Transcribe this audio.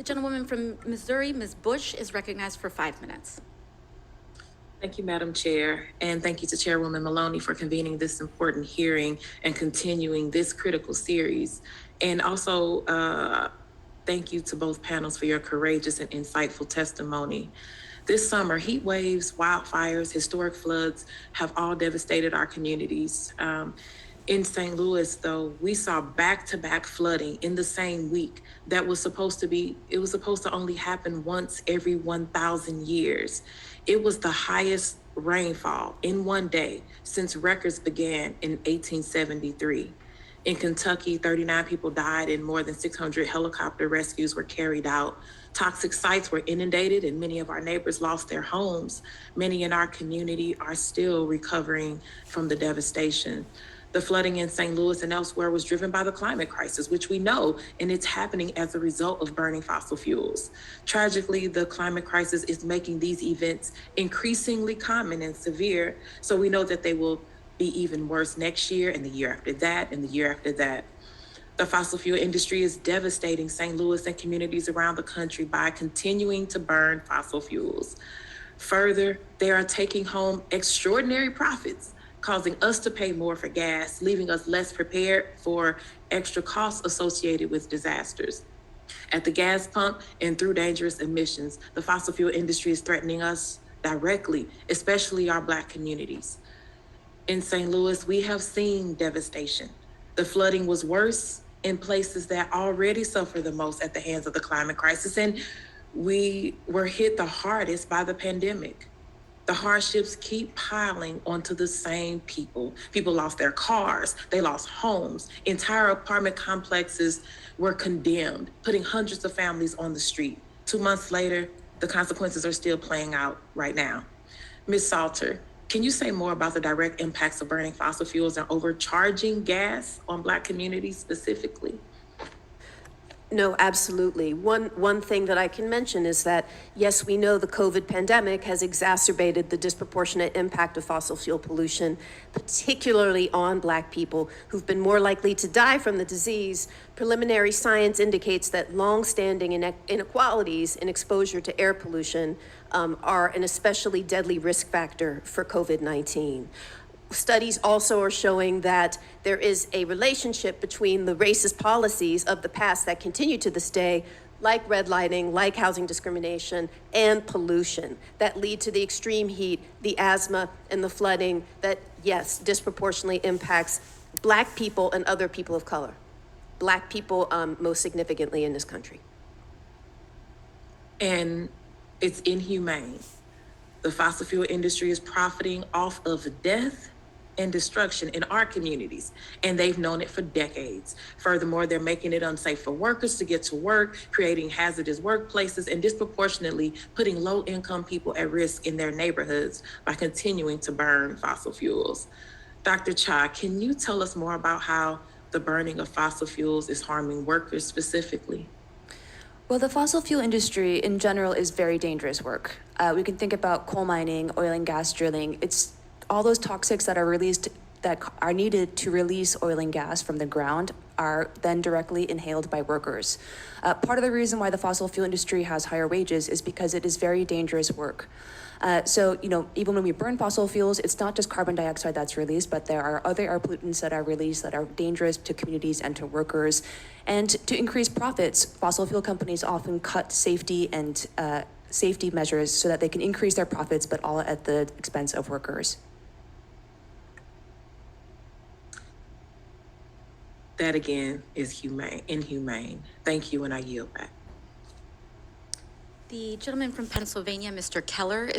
The gentlewoman from Missouri, Ms. Bush, is recognized for 5 minutes. Thank you, Madam Chair, and thank you to Chairwoman Maloney for convening this important hearing and continuing this critical series. And also, thank you to both panels for your courageous and insightful testimony. This summer, heat waves, wildfires, historic floods have all devastated our communities. In St. Louis, though, we saw back-to-back flooding in the same week that was supposed to only happen once every 1,000 years. It was the highest rainfall in one day since records began in 1873. In Kentucky, 39 people died and more than 600 helicopter rescues were carried out. Toxic sites were inundated and many of our neighbors lost their homes. Many in our community are still recovering from the devastation. The flooding in St. Louis and elsewhere was driven by the climate crisis, which we know, and it's happening as a result of burning fossil fuels. Tragically, the climate crisis is making these events increasingly common and severe, so we know that they will be even worse next year and the year after that and the year after that. The fossil fuel industry is devastating St. Louis and communities around the country by continuing to burn fossil fuels. Further, they are taking home extraordinary profits, causing us to pay more for gas, leaving us less prepared for extra costs associated with disasters. At the gas pump and through dangerous emissions, the fossil fuel industry is threatening us directly, especially our Black communities. In St. Louis, we have seen devastation. The flooding was worse in places that already suffer the most at the hands of the climate crisis, and we were hit the hardest by the pandemic. The hardships keep piling onto the same people. People lost their cars, they lost homes, entire apartment complexes were condemned, putting hundreds of families on the street. 2 months later, the consequences are still playing out right now. Ms. Salter, can you say more about the direct impacts of burning fossil fuels and overcharging gas on Black communities specifically? No, absolutely. One thing that I can mention is that, yes, we know the COVID pandemic has exacerbated the disproportionate impact of fossil fuel pollution, particularly on Black people who've been more likely to die from the disease. Preliminary science indicates that long-standing inequalities in exposure to air pollution are an especially deadly risk factor for COVID-19. Studies also are showing that there is a relationship between the racist policies of the past that continue to this day, like redlining, like housing discrimination, and pollution, that lead to the extreme heat, the asthma, and the flooding that, yes, disproportionately impacts Black people and other people of color. Black people most significantly in this country. And it's inhumane. The fossil fuel industry is profiting off of death and destruction in our communities, and they've known it for decades. Furthermore, they're making it unsafe for workers to get to work, creating hazardous workplaces, and disproportionately putting low-income people at risk in their neighborhoods by continuing to burn fossil fuels. Dr. Cha, can you tell us more about how the burning of fossil fuels is harming workers specifically? Well, the fossil fuel industry in general is very dangerous work. We can think about coal mining, oil and gas drilling. It's all those toxics that are released, that are needed to release oil and gas from the ground, are then directly inhaled by workers. Part of the reason why the fossil fuel industry has higher wages is because it is very dangerous work. So, even when we burn fossil fuels, it's not just carbon dioxide that's released, but there are other air pollutants that are released that are dangerous to communities and to workers. And to increase profits, fossil fuel companies often cut safety and safety measures so that they can increase their profits, but all at the expense of workers. That again is inhumane. Thank you, and I yield back. The gentleman from Pennsylvania, Mr. Keller, is